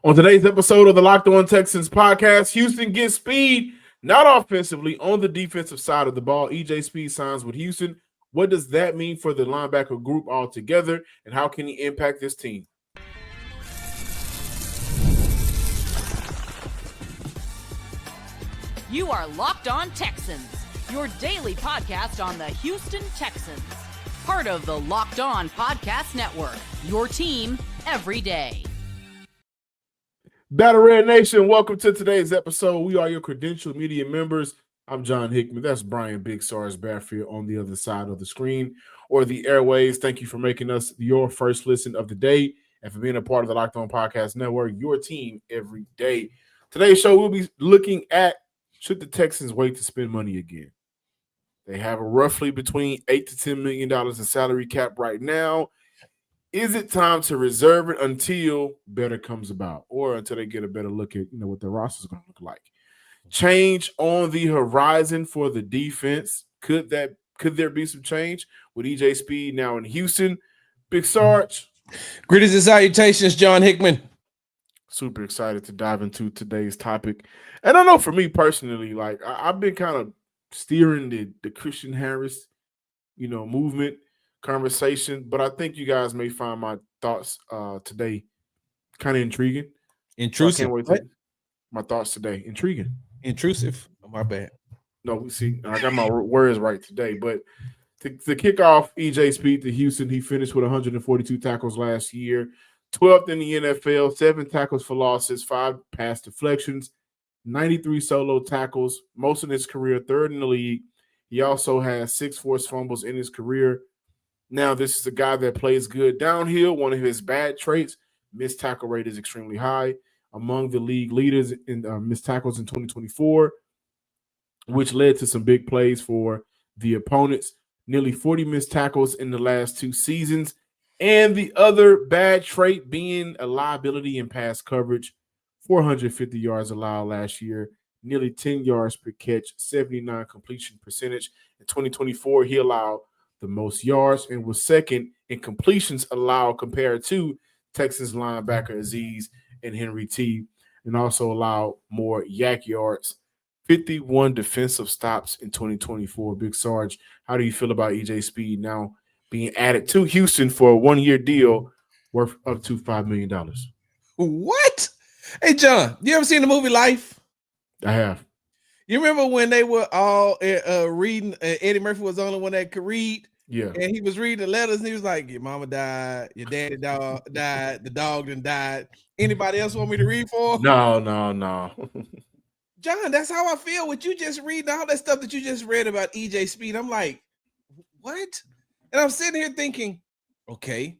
On today's episode of the Locked On Texans podcast, Houston gets speed, not offensively, on the defensive side of the ball. EJ Speed signs with Houston. What does that mean for the linebacker group altogether, and how can he impact this team? You are Locked On Texans, your daily podcast on the Houston Texans. Part of the Locked On Podcast Network, your team every day. Battle Red Nation, welcome to today's episode. We are your credentialed media members. I'm John Hickman. That's Brian Big Sars Barfield on the other side of the screen or the airways. Thank you for making us your first listen of the day and for being a part of the Locked On Podcast Network, your team every day. Today's show, we'll be looking at, should the Texans wait to spend money again? They have roughly between $8 to $10 million in salary cap right now. Is it time to reserve it until better comes about, or until they get a better look at what their roster is going to look like? Change on the horizon for the defense. Could there be some change with EJ Speed now in Houston? Big Sarge. Greetings and salutations, John Hickman. Super excited to dive into today's topic. And I know for me personally, like I've been kind of steering the Christian Harris, movement conversation, but I think you guys may find my thoughts today kind of intriguing. Intrusive. So I can't wait to my thoughts today. Intriguing. Intrusive. Oh, my bad. No, we see. I got my words right today. But to kick off EJ Speed to Houston, he finished with 142 tackles last year, 12th in the NFL, 7 tackles for losses, 5 pass deflections, 93 solo tackles, most in his career, 3rd in the league. He also has 6 forced fumbles in his career. Now, this is a guy that plays good downhill. One of his bad traits, missed tackle rate is extremely high, among the league leaders in missed tackles in 2024, which led to some big plays for the opponents. Nearly 40 missed tackles in the last 2 seasons. And the other bad trait being a liability in pass coverage, 450 yards allowed last year, nearly 10 yards per catch, 79 completion percentage. In 2024, he allowed the most yards and was second in completions allowed compared to Texas linebacker Aziz and Henry T, and also allowed more yak yards. 51 defensive stops in 2024. Big Sarge, how do you feel about EJ Speed now being added to Houston for a 1-year deal worth up to $5 million? What? Hey, John, you ever seen the movie Life? I have. You remember when they were all reading, Eddie Murphy was the only one that could read? Yeah. And he was reading the letters, and he was like, your mama died, your daddy died, the dog done died. Anybody else want me to read for? No. John, that's how I feel with you just reading all that stuff that you just read about EJ Speed. I'm like, what? And I'm sitting here thinking, okay.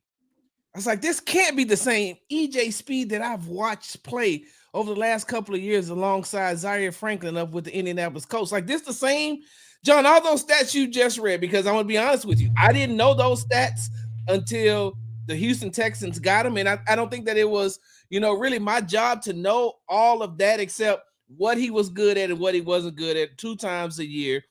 I was like, this can't be the same EJ Speed that I've watched play over the last couple of years alongside Zaire Franklin up with the Indianapolis Colts. Like, this the same, John, all those stats you just read, because I'm going to be honest with you, I didn't know those stats until the Houston Texans got them, and I don't think that it was, really my job to know all of that except what he was good at and what he wasn't good at 2 times a year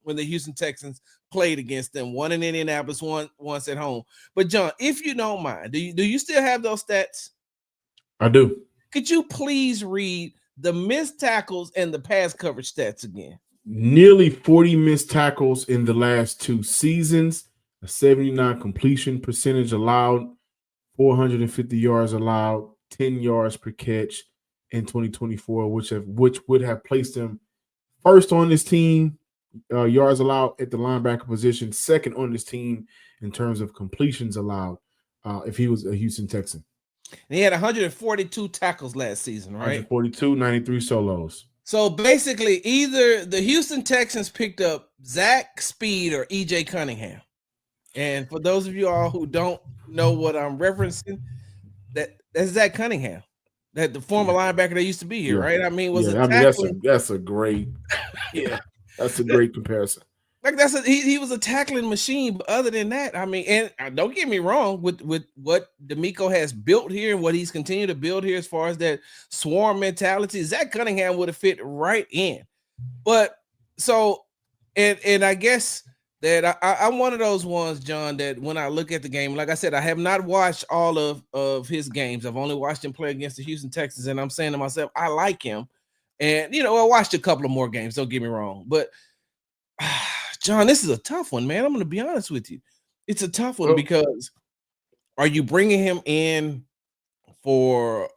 when the Houston Texans played against them, one in Indianapolis, once at home. But John, if you don't mind, do you still have those stats? I do. Could you please read the missed tackles and the pass coverage stats again? Nearly 40 missed tackles in the last 2 seasons, a 79 completion percentage allowed, 450 yards allowed, 10 yards per catch in 2024, which would have placed him first on this team, yards allowed at the linebacker position, second on this team in terms of completions allowed, if he was a Houston Texan. And he had 142 tackles last season, right? 142, 93 solos. So basically, either the Houston Texans picked up Zach Speed or EJ Cunningham. And for those of you all who don't know what I'm referencing, that's Zach Cunningham, that the former linebacker that used to be here, right? I mean, that's a great, that's a great comparison. Like he was a tackling machine. But other than that, I mean, and don't get me wrong, with what D'Amico has built here and what he's continued to build here as far as that swarm mentality, Zach Cunningham would have fit right in. But so, and I guess that I'm one of those ones, John, that when I look at the game, like I said, I have not watched all of his games. I've only watched him play against the Houston Texans, and I'm saying to myself, I like him. And, I watched a couple of more games, don't get me wrong. But, John, this is a tough one, man. I'm going to be honest with you. It's a tough one because are you bringing him in for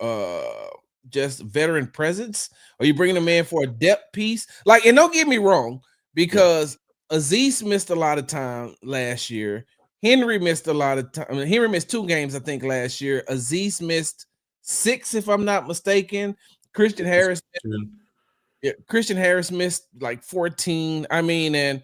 just veteran presence? Are you bringing him in for a depth piece? Like, and don't get me wrong, because Azeez missed a lot of time last year. Henry missed a lot of time. I mean, Henry missed 2 games, I think, last year. Azeez missed 6, if I'm not mistaken. Christian Harris missed like 14. I mean, and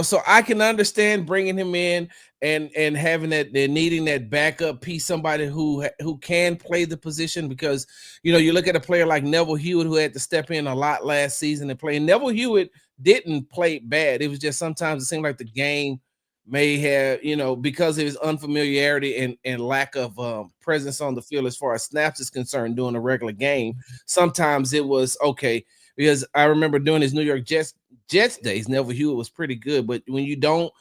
so I can understand bringing him in and having that, they're needing that backup piece, somebody who can play the position, because you look at a player like Neville Hewitt, who had to step in a lot last season and play. And Neville Hewitt didn't play bad. It was just sometimes it seemed like the game may have, because of his unfamiliarity and lack of presence on the field as far as snaps is concerned during a regular game. Sometimes it was okay. Because I remember doing his New York Jets days, Neville Hewitt was pretty good. But when you don't,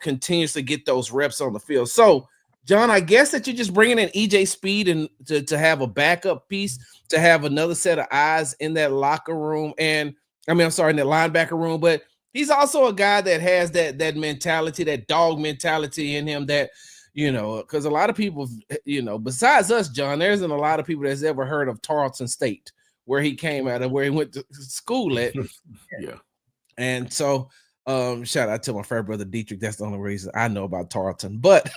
continuously get those reps on the field. So, John, I guess that you're just bringing in EJ Speed and to have a backup piece, to have another set of eyes in that locker room. And, in that linebacker room. But he's also a guy that has that mentality, that dog mentality in him that, because a lot of people, besides us, John, there isn't a lot of people that's ever heard of Tarleton State, where he came out of, where he went to school at. Yeah. And so shout out to my fair brother Dietrich. That's the only reason I know about Tarleton. But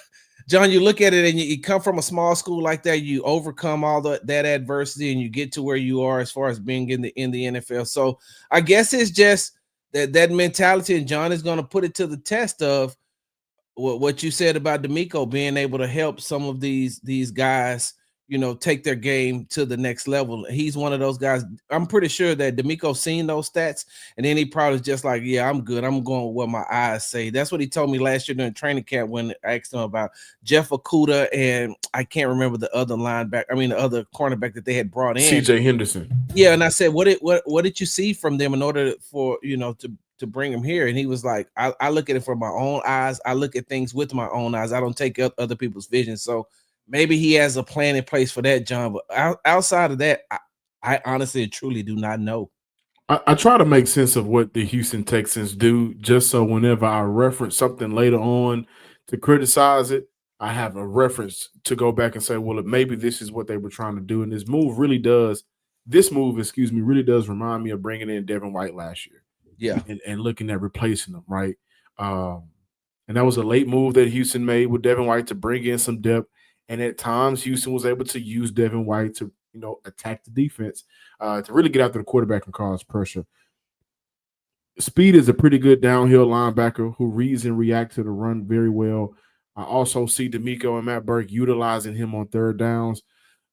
John, you look at it and you come from a small school like that, you overcome all that adversity and you get to where you are as far as being in the NFL. So I guess it's just that mentality, and John is going to put it to the test of what you said about D'Amico being able to help some of these guys, take their game to the next level. He's one of those guys. I'm pretty sure that D'Amico's seen those stats, and then he probably just like, yeah, I'm good. I'm going with what my eyes say. That's what he told me last year during training camp when I asked him about Jeff Okudah, and I can't remember the other the other cornerback that they had brought in. CJ Henderson. Yeah, and I said, what did you see from them in order for, to bring him here? And he was like, I look at it from my own eyes. I look at things with my own eyes. I don't take up other people's vision. So maybe he has a plan in place for that, John. But outside of that, I honestly and truly do not know. I try to make sense of what the Houston Texans do, just so whenever I reference something later on to criticize it, I have a reference to go back and say, well, maybe this is what they were trying to do. And this move really does remind me of bringing in Devin White last year. Yeah. And looking at replacing them, right? And that was a late move that Houston made with Devin White to bring in some depth. And at times, Houston was able to use Devin White to, attack the defense, to really get after the quarterback and cause pressure. Speed is a pretty good downhill linebacker who reads and reacts to the run very well. I also see D'Amico and Matt Burke utilizing him on third downs.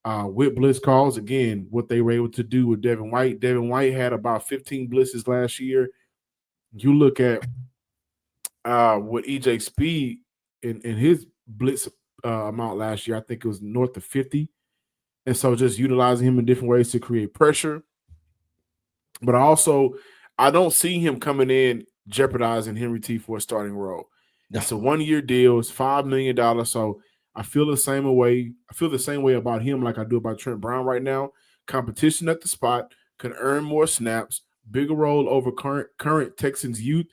With blitz calls, again, what they were able to do with Devin White. Devin White had about 15 blitzes last year. You look at what EJ Speed in his blitz amount last year, I think it was north of 50. And so just utilizing him in different ways to create pressure. But I don't see him coming in jeopardizing Henry T for a starting role. No. It's a 1-year deal. It's $5 million. So I feel the same way about him like I do about Trent Brown right now. Competition at the spot, can earn more snaps, bigger role over current Texans youth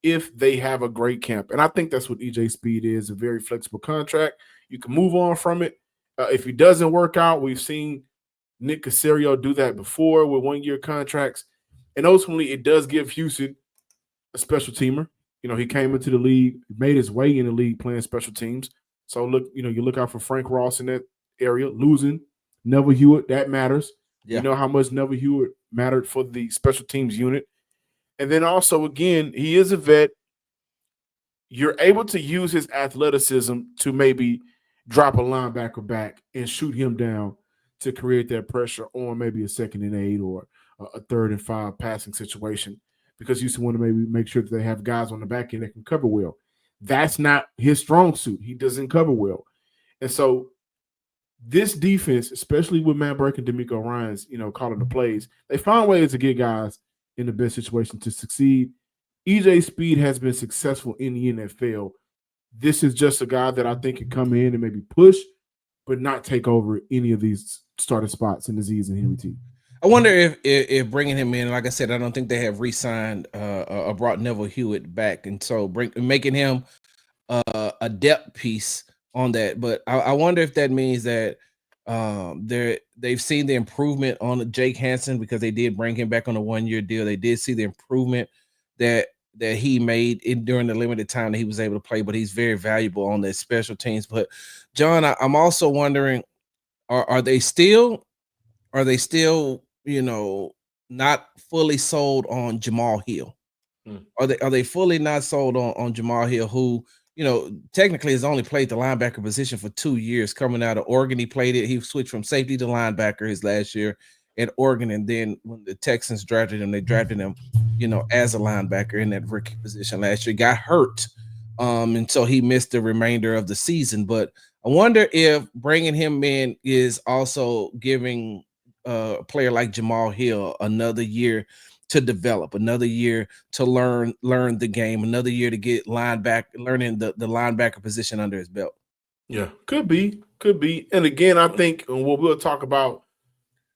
if they have a great camp. And I think that's what EJ Speed is, a very flexible contract. You can move on from it. If he doesn't work out, we've seen Nick Caserio do that before with 1-year contracts. And ultimately, it does give Houston a special teamer. He came into the league, made his way in the league playing special teams. So look, you look out for Frank Ross in that area. Losing Neville Hewitt, that matters. Yeah. You know how much Neville Hewitt mattered for the special teams unit. And then also, again, he is a vet. You're able to use his athleticism to maybe drop a linebacker back and shoot him down to create that pressure on maybe a 2nd and 8 or a 3rd and 5 passing situation, because you want to maybe make sure that they have guys on the back end that can cover well. That's not his strong suit. He doesn't cover well. And so this defense, especially with Matt Burke and D'Amico Ryans, calling the plays, they find ways to get guys in the best situation to succeed. EJ Speed has been successful in the NFL. This is just a guy that I think can come in and maybe push, but not take over any of these starting spots in the Z's and Henry T. I wonder if bringing him in, like I said, I don't think they have re-signed or brought Neville Hewitt back, and so making him a depth piece on that. But I wonder if that means that they've seen the improvement on Jake Hansen, because they did bring him back on a 1-year deal. They did see the improvement that he made during the limited time that he was able to play, but he's very valuable on the special teams. But John, I'm also wondering, are they still not fully sold on Jamal Hill? Are they fully not sold on Jamal Hill, who, technically has only played the linebacker position for 2 years? Coming out of Oregon, he played it. He switched from safety to linebacker his last year at Oregon, and then when the Texans drafted him, they drafted him, as a linebacker in that rookie position last year. Got hurt, and so he missed the remainder of the season. But I wonder if bringing him in is also giving a player like Jamal Hill another year to develop, another year to learn the game, another year to get learning the linebacker position under his belt. Yeah, could be. And again, I think, and what we'll talk about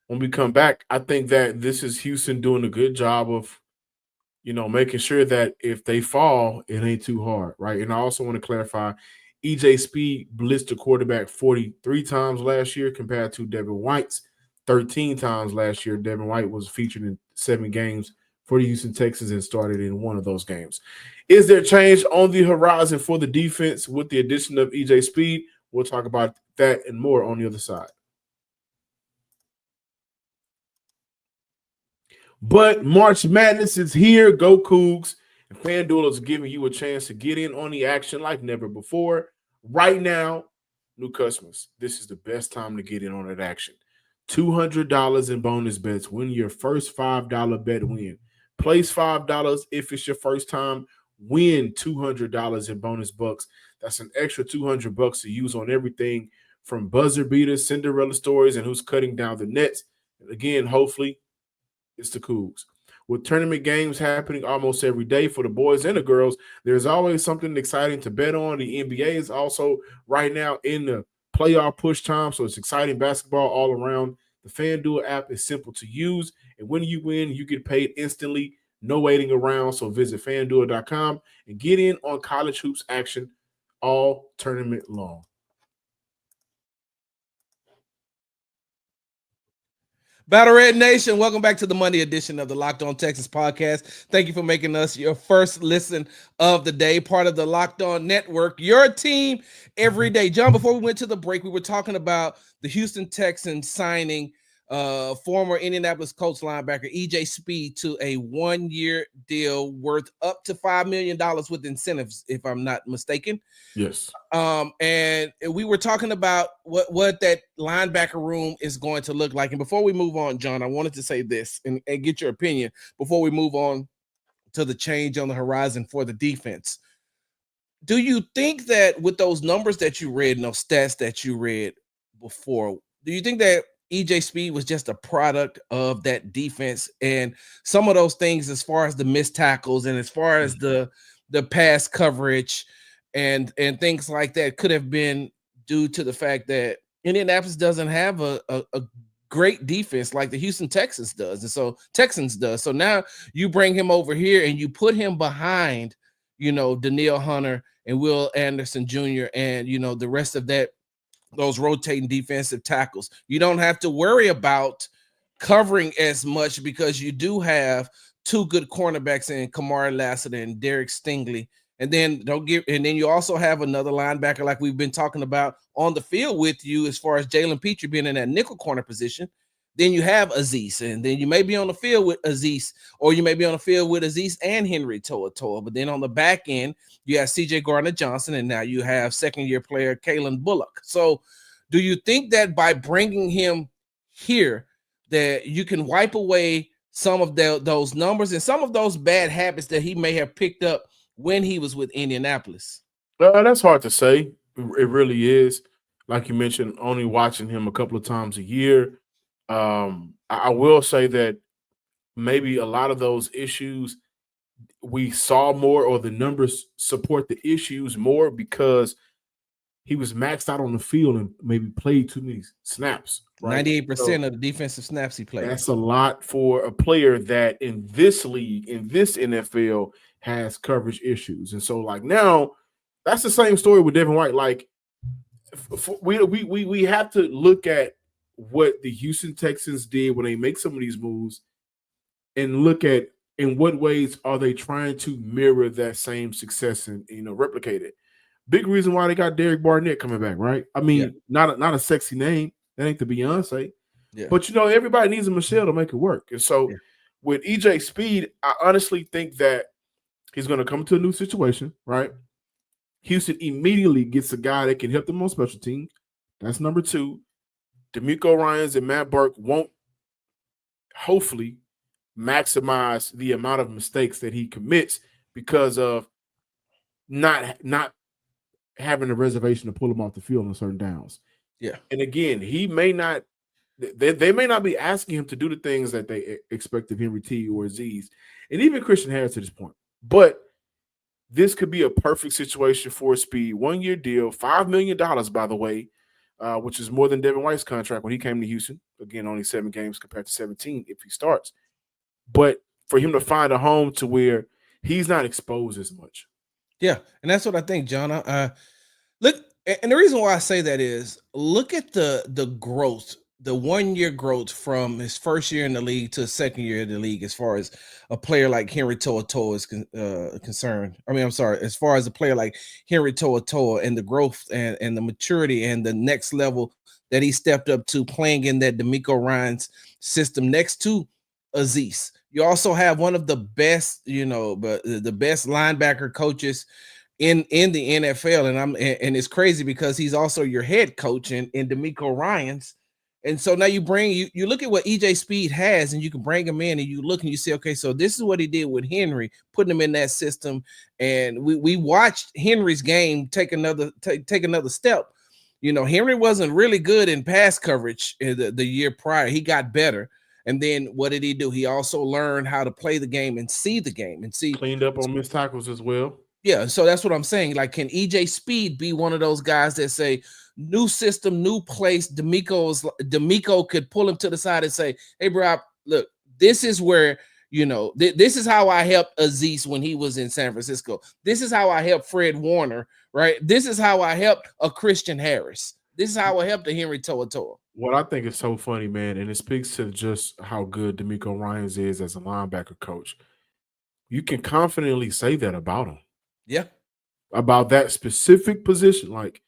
when we come back, I think that this is Houston doing a good job of, making sure that if they fall, it ain't too hard, right? And I also want to clarify, EJ Speed blitzed the quarterback 43 times last year compared to Devin White's 13 times last year. Devin White was featured in 7 games for the Houston Texans and started in one of those games. Is there change on the horizon for the defense with the addition of EJ Speed? We'll talk about that and more on the other side. But March Madness is here. Go Cougs. And FanDuel is giving you a chance to get in on the action like never before. Right now, new customers, this is the best time to get in on that action. $200 in bonus bets. Win your first $5 bet win. Place $5 if it's your first time. Win $200 in bonus bucks. That's an extra $200 to use on everything from buzzer beaters, Cinderella stories, and who's cutting down the nets. And again, hopefully, it's the Cougs. With tournament games happening almost every day for the boys and the girls, there's always something exciting to bet on. The NBA is also right now in the playoff push time, so it's exciting basketball all around. The FanDuel app is simple to use, and when you win, you get paid instantly, no waiting around. So visit FanDuel.com and get in on college hoops action all tournament long. Battle Red Nation, welcome back to the Monday edition of the Locked On Texans podcast. Thank you for making us your first listen of the day, part of the Locked On Network, your team every day. John, before we went to the break, we were talking about the Houston Texans signing former Indianapolis Colts linebacker EJ Speed to a 1-year deal worth up to $5 million with incentives, if I'm not mistaken. Yes. And we were talking about what that linebacker room is going to look like. And before we move on, John, I wanted to say this and get your opinion before we move on to the change on the horizon for the defense. Do you think that with those numbers that you read and those stats that you read before, do you think that EJ Speed was just a product of that defense and some of those things as far as the missed tackles and as far as the pass coverage and things like that could have been due to the fact that Indianapolis doesn't have a great defense like the Houston Texans does, and so Texans does. So now you bring him over here and you put him behind, Danielle Hunter and Will Anderson Jr. and the rest of those rotating defensive tackles. You don't have to worry about covering as much because you do have 2 good cornerbacks in Kamari Lassiter and Derek Stingley. And then you also have another linebacker like we've been talking about on the field with you as far as Jalen Petrie being in that nickel corner position. Then you have Azeez, and then you may be on the field with Azeez, or you may be on the field with Azeez and Henry To'oTo'o. But then on the back end, you have C.J. Gardner-Johnson, and now you have second-year player Kalen Bullock. So do you think that by bringing him here that you can wipe away some of those numbers and some of those bad habits that he may have picked up when he was with Indianapolis? That's hard to say. It really is. Like you mentioned, only watching him a couple of times a year. I will say that maybe a lot of those issues we saw more, or the numbers support the issues more, because he was maxed out on the field and maybe played too many snaps. Right, 98% of the defensive snaps he played. That's a lot for a player that in this league, in this NFL, has coverage issues. And so, like, now, that's the same story with Devin White. Like, we have to look at what the Houston Texans did when they make some of these moves, and look at in what ways are they trying to mirror that same success and replicate it. Big reason why they got Derek Barnett coming back, right? I mean, not a sexy name. That ain't the Beyonce. Yeah. But everybody needs a Michelle to make it work. And so with EJ Speed, I honestly think that he's going to come to a new situation, right? Houston immediately gets a guy that can help them on special teams. That's number 2. D'Amico Ryans and Matt Burke won't hopefully maximize the amount of mistakes that he commits because of not having a reservation to pull him off the field on certain downs. Yeah. And again, he may not, they may not be asking him to do the things that they expect of Henry T or Azeez, and even Christian Harris to this point. But this could be a perfect situation for Speed. 1-year deal, $5 million, by the way, which is more than Devin White's contract when he came to Houston. Again, only 7 games compared to 17 if he starts. But for him to find a home to where he's not exposed as much. Yeah, and that's what I think, John. Look, and the reason why I say that is look at the growth, the 1-year growth from his first year in the league to his second year in the league, as far as a player like Henry To'oTo'o is concerned. I mean, I'm sorry, as far as a player like Henry To'oTo'o and the growth and the maturity and the next level that he stepped up to playing in that D'Amico Ryans system next to Azeez. You also have one of the best, but the best linebacker coaches in the NFL, and it's crazy because he's also your head coach in D'Amico Ryans. And so now you look at what EJ Speed has, and you can bring him in, and you look and you say, okay, so this is what he did with Henry, putting him in that system. And we watched Henry's game take another step. Henry wasn't really good in pass coverage the year prior. He got better. And then what did he do? He also learned how to play the game and see the game and see. Cleaned up on missed tackles as well. Yeah, so that's what I'm saying. Like, can EJ Speed be one of those guys that say, new system, new place, D'Amico could pull him to the side and say, hey, bro, look, this is where, this is how I helped Azeez when he was in San Francisco. This is how I helped Fred Warner, right? This is how I helped a Christian Harris. This is how I helped a Henry To'oTo'o. What I think is so funny, man, and it speaks to just how good D'Amico Ryans is as a linebacker coach. You can confidently say that about him. Yeah. About that specific position. Like,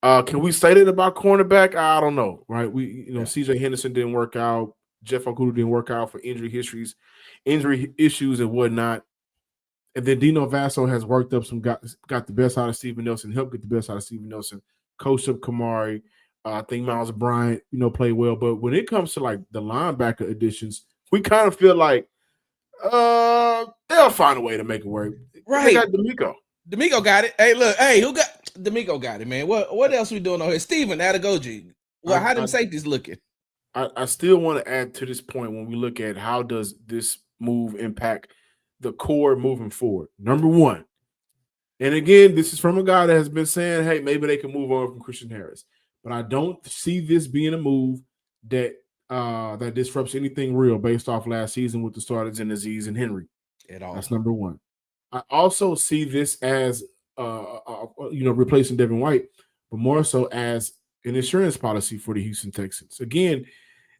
can we say that about cornerback? I don't know, right? CJ Henderson didn't work out. Jeff Okudah didn't work out for injury issues and whatnot. And then Dino Vasso has worked up got the best out of Steven Nelson, helped get the best out of Steven Nelson, coached up Kamari. I think Miles Bryant, played well. But when it comes to like the linebacker additions, we kind of feel like they'll find a way to make it work. Right. They got D'Amico. D'Amico got it. Hey, look, who got D'Amico got it, man? What else we doing on here? Steven Adegoji. Well, how them safeties looking? I still want to add to this point when we look at how does this move impact the core moving forward. Number 1. And again, this is from a guy that has been saying, hey, maybe they can move on from Christian Harris. But I don't see this being a move that disrupts anything real based off last season with the starters in Azeez and Henry. At all. That's number 1. I also see this as replacing Devin White, but more so as an insurance policy for the Houston Texans. Again,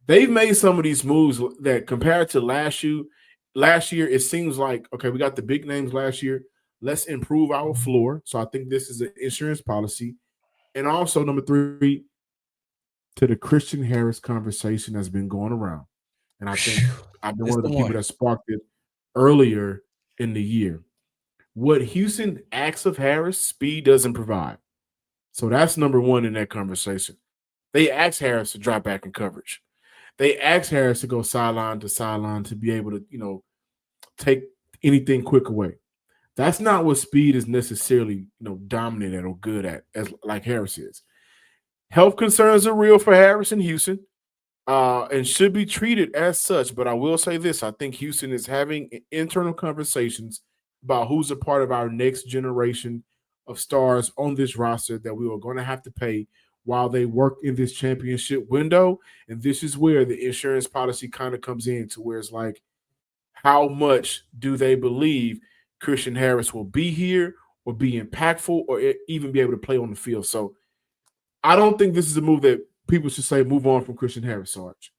they've made some of these moves that compared to last year, it seems like, okay, we got the big names last year. Let's improve our floor. So I think this is an insurance policy. And also, number 3, to the Christian Harris conversation that's been going around. And I think I've been one of the people that sparked it earlier in the year. What Houston asks of Harris, Speed doesn't provide. So that's number 1 in that conversation. They asked Harris to drop back in coverage. They asked Harris to go sideline to sideline to be able to, take anything quick away. That's not what Speed is necessarily, dominant at or good at, as like Harris is. Health concerns are real for Harris in Houston. and should be treated as such. But I will say this: I think Houston is having internal conversations about who's a part of our next generation of stars on this roster that we are going to have to pay while they work in this championship window. And this is where the insurance policy kind of comes in, to where it's like, how much do they believe Christian Harris will be here or be impactful or even be able to play on the field? So I don't think this is a move that people should say move on from Christian Harris, Sarge.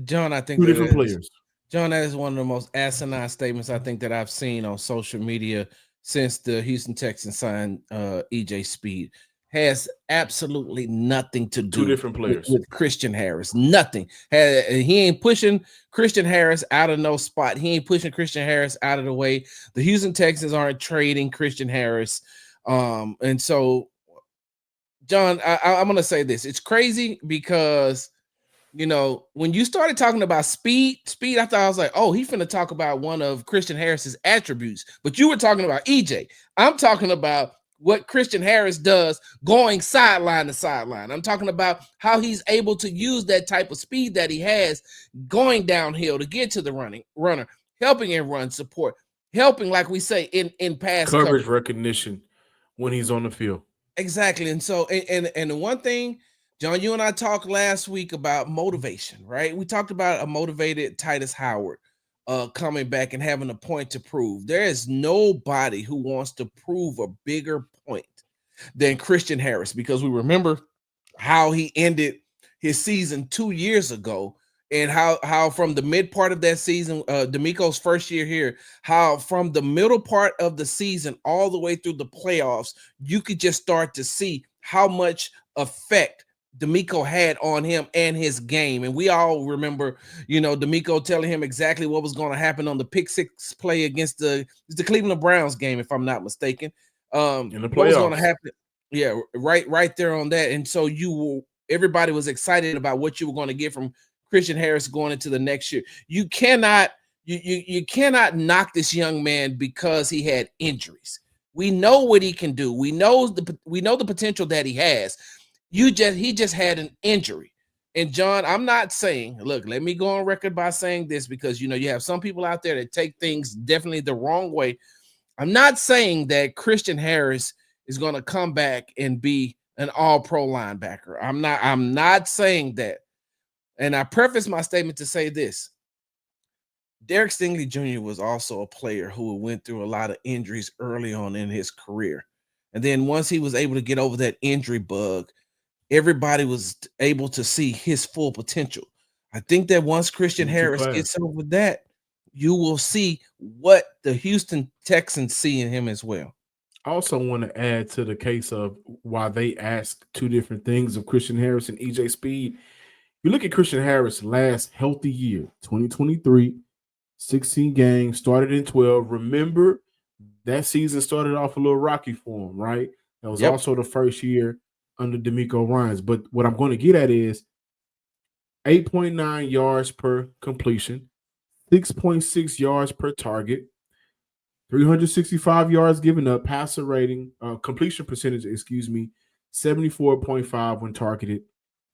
John, I think Two different players. John, that is one of the most asinine statements I think that I've seen on social media since the Houston Texans signed EJ Speed. Has absolutely nothing to do Two different players with Christian Harris. Nothing. He ain't pushing Christian Harris out of no spot. He ain't pushing Christian Harris out of the way. The Houston Texans aren't trading Christian Harris. And so, John, I'm going to say this. It's crazy because, you know, when you started talking about speed, I thought I was like, oh, he's finna talk about one of Christian Harris's attributes. But you were talking about EJ. I'm talking about what Christian Harris does going sideline to sideline. I'm talking about how he's able to use that type of speed that he has going downhill to get to the runner, helping in run support, helping, like we say, in pass coverage recognition when he's on the field. Exactly. And so, and the one thing, John, you and I talked last week about motivation, right? We talked about a motivated Titus Howard coming back and having a point to prove. There is nobody who wants to prove a bigger point than Christian Harris, because we remember how he ended his season 2 years ago, and how from the mid part of that season, D'Amico's first year here, how from the middle part of the season all the way through the playoffs, you could just start to see how much effect D'Amico had on him and his game. And we all remember, you know, D'Amico telling him exactly what was going to happen on the pick six play against the Cleveland Browns game, if I'm not mistaken. In the playoffs. What was going to happen? Yeah, right there on that. And so everybody was excited about what you were going to get from Christian Harris going into the next year. You cannot knock this young man because he had injuries. We know what he can do. We know the potential that he has. He just had an injury. And John, I'm not saying, look, let me go on record by saying this, because you know you have some people out there that take things definitely the wrong way. I'm not saying that Christian Harris is going to come back and be an all-pro linebacker. I'm not saying that. And I preface my statement to say this. Derek Stingley Jr. was also a player who went through a lot of injuries early on in his career. And then once he was able to get over that injury bug, everybody was able to see his full potential. I think that once Christian Harris gets over that, you will see what the Houston Texans see in him as well. I also want to add to the case of why they asked two different things of Christian Harris and EJ Speed. You look at Christian Harris' last healthy year, 2023, 16 games, started in 12. Remember, that season started off a little rocky for him, right? That was also the first year under D'Amico Ryans. But what I'm going to get at is 8.9 yards per completion, 6.6 yards per target, 365 yards given up, passer rating, completion percentage, 74.5 when targeted,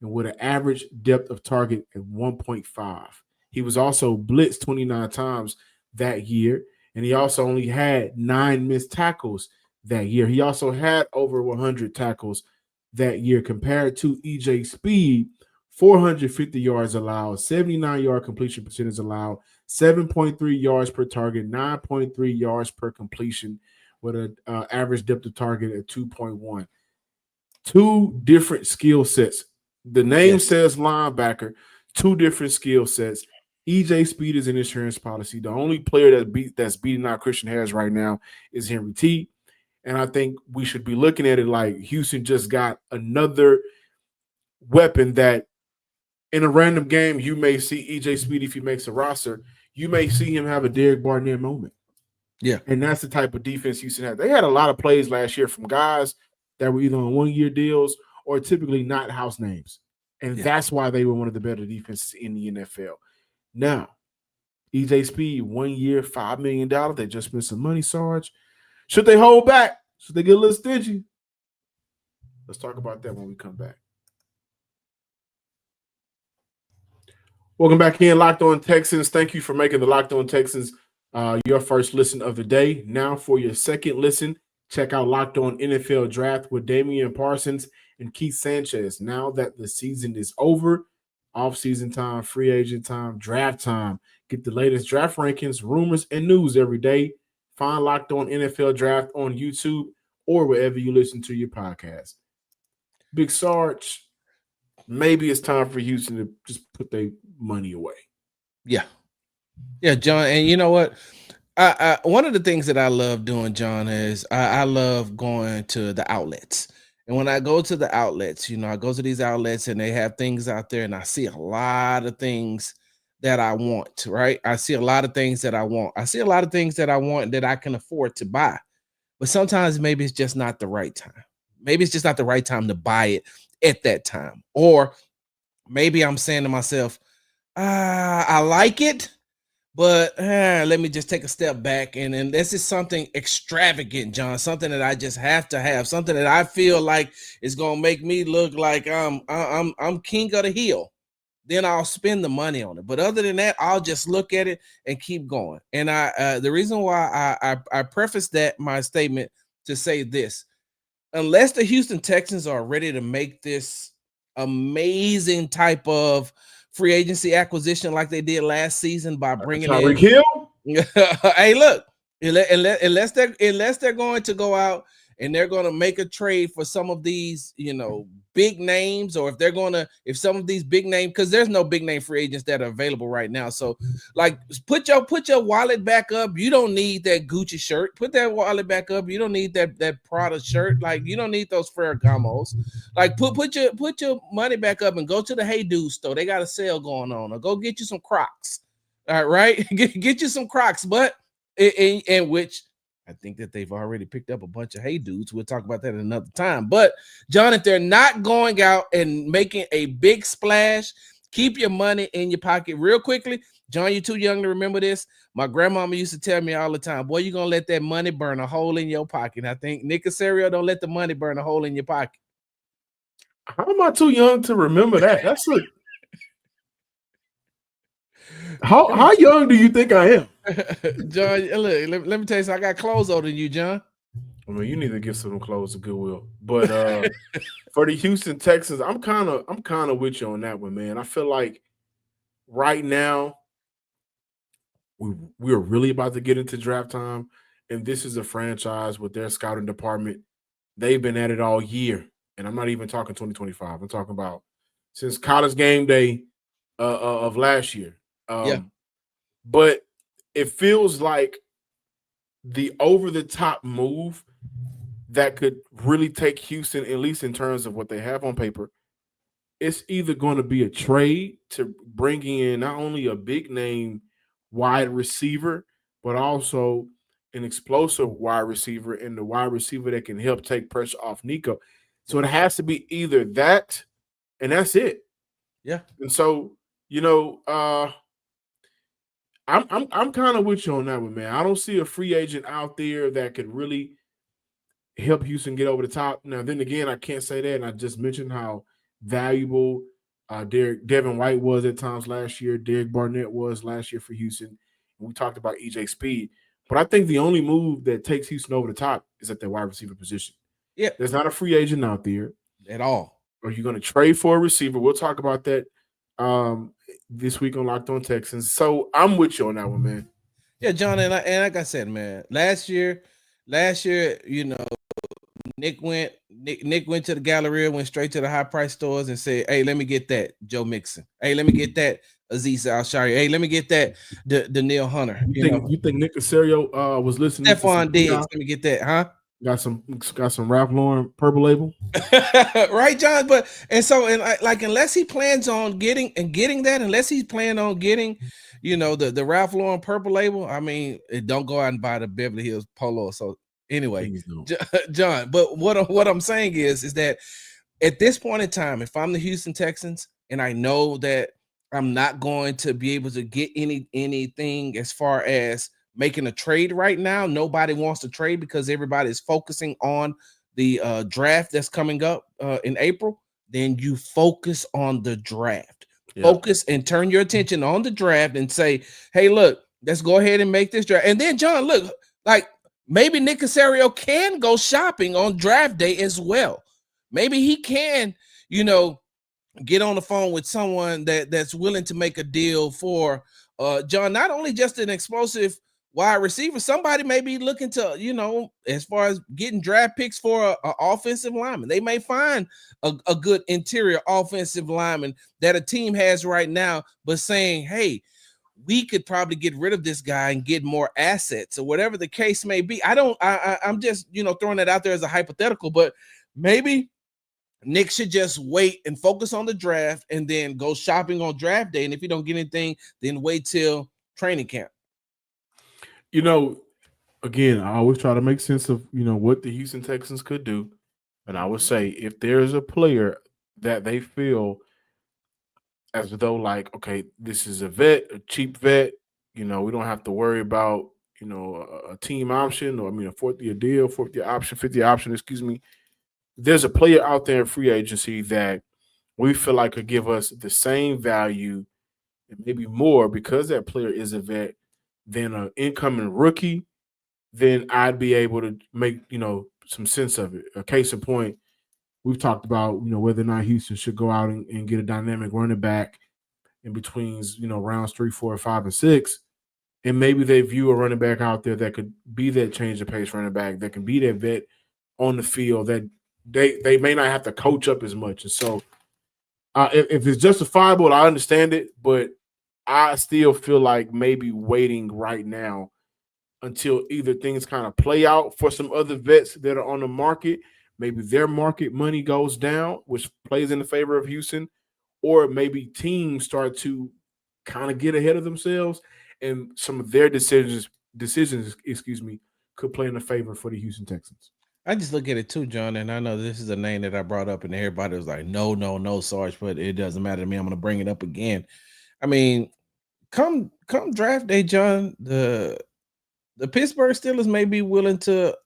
and with an average depth of target at 1.5. He was also blitzed 29 times that year, and he also only had 9 missed tackles that year. He also had over 100 tackles that year, compared to EJ Speed, 450 yards allowed, 79-yard completion percentage allowed, 7.3 yards per target, 9.3 yards per completion, with an average depth of target at 2.1. Two different skill sets. The name says linebacker, two different skill sets. EJ Speed is an insurance policy. The only player that's beating out Christian Harris right now is Henry T. And I think we should be looking at it like Houston just got another weapon that in a random game, you may see EJ Speed, if he makes a roster, you may see him have a Derek Barnett moment. Yeah. And that's the type of defense Houston had. They had a lot of plays last year from guys that were either on one-year deals or typically not house names. And that's why they were one of the better defenses in the NFL. Now, EJ Speed, 1 year, $5 million. They just spent some money, Sarge. Should they hold back? Should they get a little stingy? Let's talk about that when we come back. Welcome back in, Locked On Texans. Thank you for making the Locked On Texans your first listen of the day. Now for your second listen, check out Locked On NFL Draft with Damian Parsons and Keith Sanchez. Now that the season is over, off-season time, free agent time, draft time, get the latest draft rankings, rumors, and news every day. Find Locked On NFL Draft on YouTube or wherever you listen to your podcast. Big Sarge, maybe it's time for Houston to just put their money away. Yeah, John. And you know what? I one of the things that I love doing, John, is I love going to the outlets. And when I go to the outlets, I go to these outlets and they have things out there, and I see a lot of things that I want. Right? I see a lot of things that I want. I see a lot of things that I want that I can afford to buy. But sometimes maybe it's just not the right time. Maybe it's just not the right time to buy it at that time. Or maybe I'm saying to myself, I like it, but let me just take a step back. And this is something extravagant, John, something that I just have to have, something that I feel like is going to make me look like I'm king of the hill. Then I'll spend the money on it. But other than that, I'll just look at it and keep going. And the reason why I preface that my statement to say this, unless the Houston Texans are ready to make this amazing type of free agency acquisition like they did last season by bringing Tyreek Hill? Hey, look, unless they're going to go out and they're going to make a trade for some of these, big names, or if some of these big names, because there's no big name free agents that are available right now. So, like, put your wallet back up. You don't need that Gucci shirt. Put that wallet back up. You don't need that Prada shirt. Like, you don't need those Ferragamos. Like, put your money back up and go to the Hey Dude store. They got a sale going on. Or go get you some Crocs. All right, get you some Crocs, but in which I think that they've already picked up a bunch of Hey Dudes. We'll talk about that another time. But, John, if they're not going out and making a big splash, keep your money in your pocket real quickly. John, you're too young to remember this. My grandmama used to tell me all the time, boy, you're going to let that money burn a hole in your pocket. And I think Nick Casario, don't let the money burn a hole in your pocket. How am I too young to remember that? That's like, how young do you think I am? John, look, let me tell you something. I got clothes older than you, John. I mean, you need to give some clothes to Goodwill. But for the Houston Texans, I'm kind of with you on that one, man. I feel like right now we're really about to get into draft time, and this is a franchise with their scouting department. They've been at it all year, and I'm not even talking 2025. I'm talking about since college game day of last year. But it feels like the over-the-top move that could really take Houston, at least in terms of what they have on paper, it's either going to be a trade to bring in not only a big-name wide receiver, but also an explosive wide receiver and the wide receiver that can help take pressure off Nico. So it has to be either that, and that's it. Yeah. And so, I'm kind of with you on that one, man. I don't see a free agent out there that could really help Houston get over the top. Now, then again, I can't say that. And I just mentioned how valuable Devin White was at times last year. Derek Barnett was last year for Houston. We talked about EJ Speed. But I think the only move that takes Houston over the top is at the wide receiver position. Yeah. There's not a free agent out there. At all. Are you going to trade for a receiver? We'll talk about that this week on Locked On Texans. So I'm with you on that one, man. Yeah, John, and like I said, man, last year, Nick went to the Galleria, went straight to the high price stores and said, "Hey, let me get that Joe Mixon. Hey, let me get that Azeez Al-Shari. Hey, let me get that Danielle Hunter." You think Nick Casario was listening? Stephon Diggs, let me get that, huh? Got some Ralph Lauren purple label, right, John? But unless he plans on getting that, unless he's planning on getting, the Ralph Lauren purple label, I mean, don't go out and buy the Beverly Hills Polo. So anyway, John, but what I'm saying is that at this point in time, if I'm the Houston Texans and I know that I'm not going to be able to get anything as far as making a trade right now, nobody wants to trade because everybody is focusing on the draft that's coming up in April, then you focus on the draft. focus and turn your attention on the draft and say, hey, look, let's go ahead and make this draft. And then, John, look, like maybe Nick Caserio can go shopping on draft day as well. Maybe he can, get on the phone with someone that's willing to make a deal for John, not only just an explosive wide receiver, somebody may be looking to, as far as getting draft picks for an offensive lineman. They may find a good interior offensive lineman that a team has right now, but saying, hey, we could probably get rid of this guy and get more assets or whatever the case may be. I'm just, throwing that out there as a hypothetical, but maybe Nick should just wait and focus on the draft and then go shopping on draft day. And if you don't get anything, then wait till training camp. Again, I always try to make sense of, what the Houston Texans could do. And I would say if there's a player that they feel as though like, okay, this is a vet, a cheap vet, we don't have to worry about, a team option or, a fourth-year deal, fourth-year option, fifth-year option, excuse me. There's a player out there in free agency that we feel like could give us the same value and maybe more because that player is a vet than an incoming rookie, then I'd be able to make, some sense of it. A case in point, we've talked about, whether or not Houston should go out and get a dynamic running back in between, rounds 3, 4, 5, and 6. And maybe they view a running back out there that could be that change of pace running back, that can be that vet on the field, that they may not have to coach up as much. And so if it's justifiable, I understand it, but I still feel like maybe waiting right now until either things kind of play out for some other vets that are on the market, maybe their market money goes down, which plays in the favor of Houston, or maybe teams start to kind of get ahead of themselves and some of their decisions, could play in the favor for the Houston Texans. I just look at it too, John, and I know this is a name that I brought up and everybody was like, no, Sarge, but it doesn't matter to me. I'm going to bring it up again. I mean, come draft day, John, the Pittsburgh Steelers may be willing to,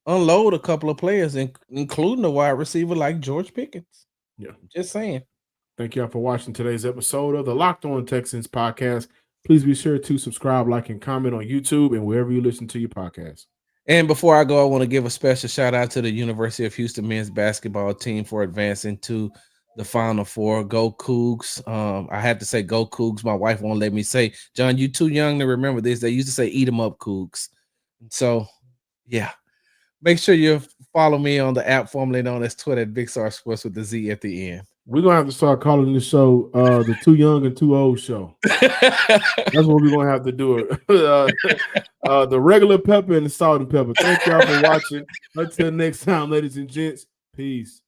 unload a couple of players, including a wide receiver like George Pickens. Yeah. Just saying. Thank y'all for watching today's episode of the Locked On Texans podcast. Please be sure to subscribe, like, and comment on YouTube and wherever you listen to your podcast. And before I go, I want to give a special shout out to the University of Houston men's basketball team for advancing to the Final Four. Go Cougs. I have to say go Cougs. My wife won't let me say, John, you too young to remember this. They used to say eat them up, Cougs. So, yeah. Make sure you follow me on the app formerly known as Twitter at Big Star Sports with the Z at the end. We're going to have to start calling this show the Too Young and Too Old Show. That's what we're going to have to do it. The regular pepper and the salt and pepper. Thank y'all for watching. Until next time, ladies and gents, peace.